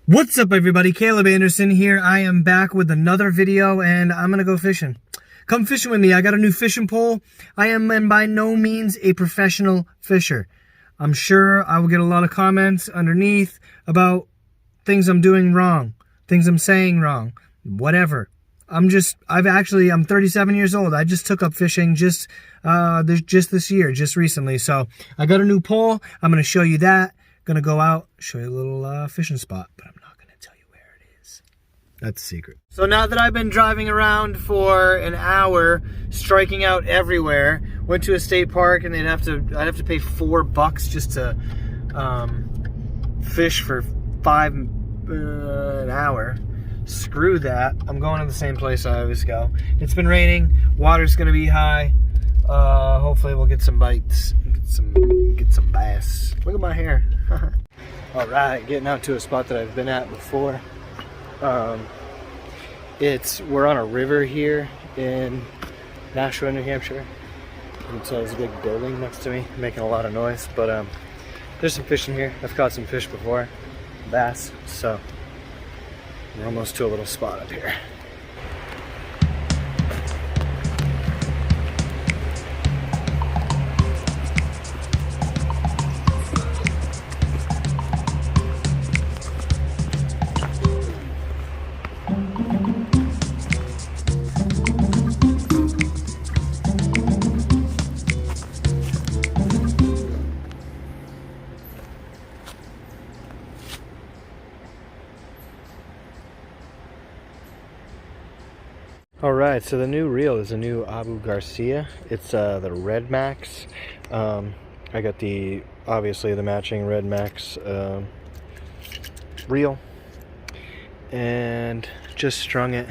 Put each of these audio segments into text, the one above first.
What's up, everybody? Caleb Anderson here. I am back with another video, and I'm gonna go fishing. Come fishing with me. I got a new fishing pole. I am by no means a professional fisher. I'm sure I will get a lot of comments underneath about things I'm doing wrong, things I'm saying wrong, whatever. I'm 37 years old. I just took up fishing just this year, just recently. So I got a new pole. I'm gonna show you that. Gonna go out, show you a little fishing spot, but I'm not gonna tell you where it is. That's a secret. So now that I've been driving around for an hour, striking out everywhere, went to a state park and I'd have to pay $4 just to fish for an hour. Screw that. I'm going to the same place I always go. It's been raining. Water's gonna be high. Hopefully we'll get some bites, get some bass. Look at my hair. All right, getting out to a spot that I've been at before. We're on a river here in Nashua, New Hampshire. You can tell there's a big building next to me making a lot of noise, but there's some fish in here. I've caught some fish before, bass, so we're almost to a little spot up here. Alright, so the new reel is a new Abu Garcia. It's the Red Max. I got obviously the matching Red Max reel and just strung it.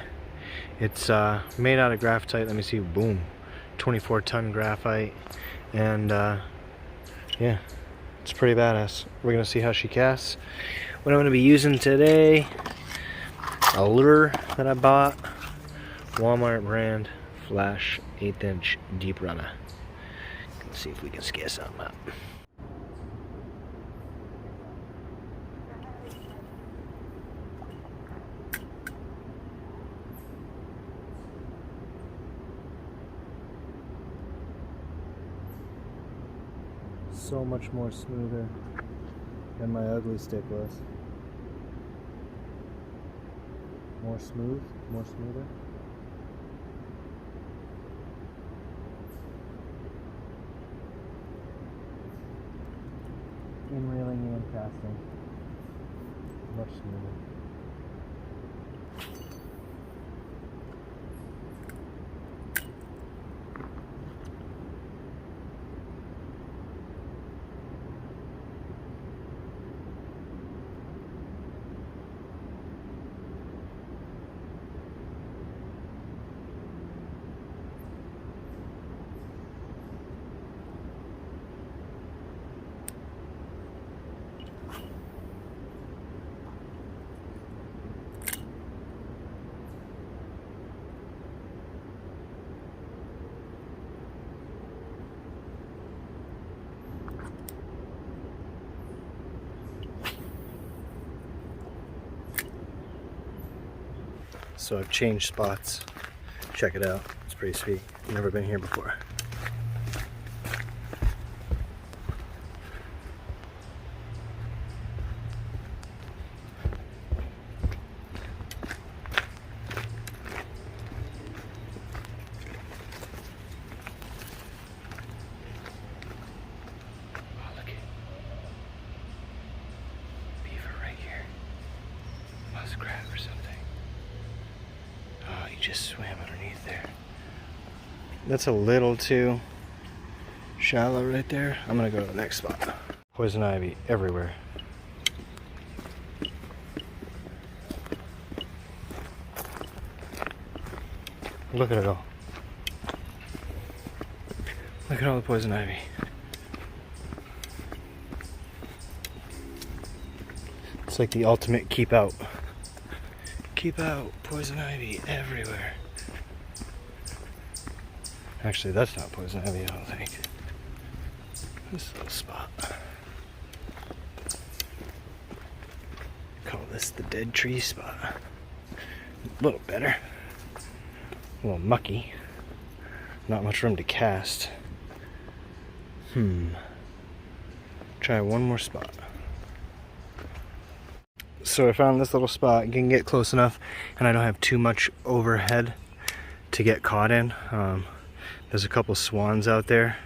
It's made out of graphite. Let me see, boom, 24-ton graphite, and yeah, it's pretty badass. We're gonna see how she casts. What I'm gonna be using today, a lure that I bought, Walmart brand Flash 1/8" deep runner. Let's see if we can scare something up. So much more smoother than my ugly stick was. More smoother. In reeling and casting, much smoother. So I've changed spots. Check it out. It's pretty sweet. I've never been here before. Oh, look at beaver right here. Muskrat or something. Oh, he just swam underneath there. That's a little too shallow right there. I'm gonna go to the next spot. Poison ivy everywhere. Look at it all. Look at all the poison ivy. It's like the ultimate keep out. Keep out, poison ivy everywhere. Actually, that's not poison ivy, I don't think. This little spot. Call this is the dead tree spot. A little better. A little mucky. Not much room to cast. Try one more spot. So I found this little spot. You can get close enough, and I don't have too much overhead to get caught in. There's a couple swans out there.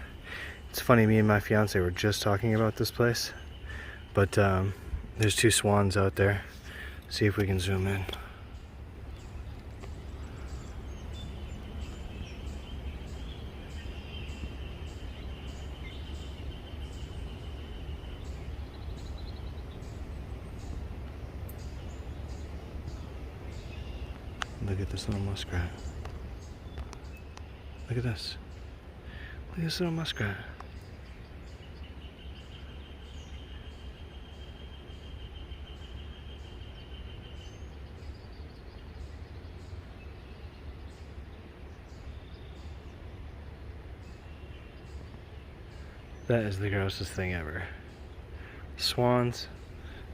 It's funny, me and my fiance were just talking about this place, but there's 2 swans out there. See if we can zoom in. Look at this little muskrat. Look at this. Look at this little muskrat. That is the grossest thing ever. Swans,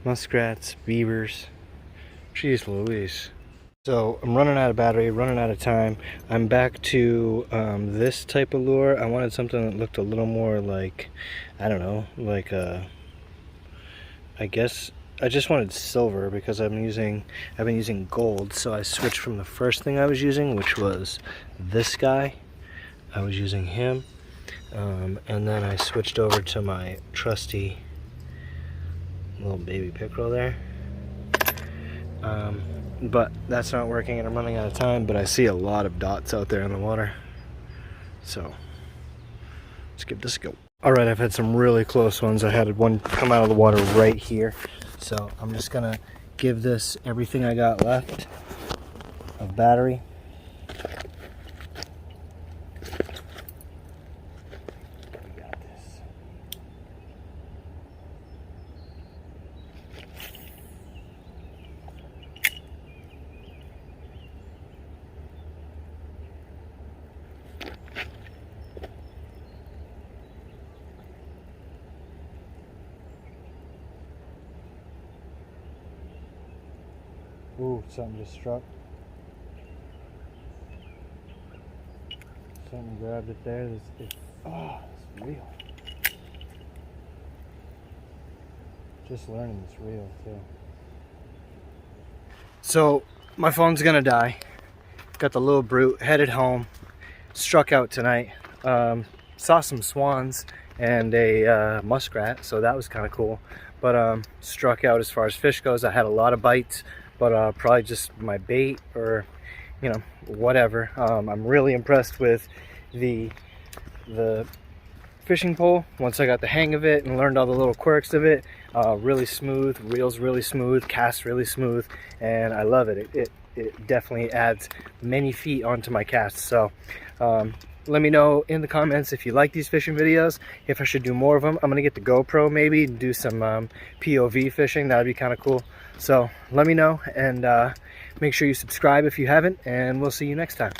muskrats, beavers. Jeez Louise. So I'm running out of battery, running out of time. I'm back to this type of lure. I wanted something that looked a little more like, I don't know, like I guess I just wanted silver because I've been using gold. So I switched from the first thing I was using, which was this guy. I was using him, and then I switched over to my trusty little baby pickerel there. But that's not working and I'm running out of time, but I see a lot of dots out there in the water. So let's give this a go. Alright, I've had some really close ones. I had one come out of the water right here. So I'm just gonna give this everything I got left of battery. We got this. Ooh, something just struck. Something grabbed it there. Oh, it's real. Just learning it's real too. So my phone's gonna die. Got the little brute headed home. Struck out tonight. Saw some swans and a muskrat, so that was kind of cool. But struck out as far as fish goes. I had a lot of bites, but probably just my bait or, you know, whatever. I'm really impressed with the fishing pole once I got the hang of it and learned all the little quirks of it. Really smooth, reels really smooth, casts really smooth, and I love it. It definitely adds many feet onto my casts. So let me know in the comments if you like these fishing videos, if I should do more of them. I'm gonna get the GoPro maybe and do some POV fishing. That would be kind of cool. So let me know, and make sure you subscribe if you haven't, and we'll see you next time.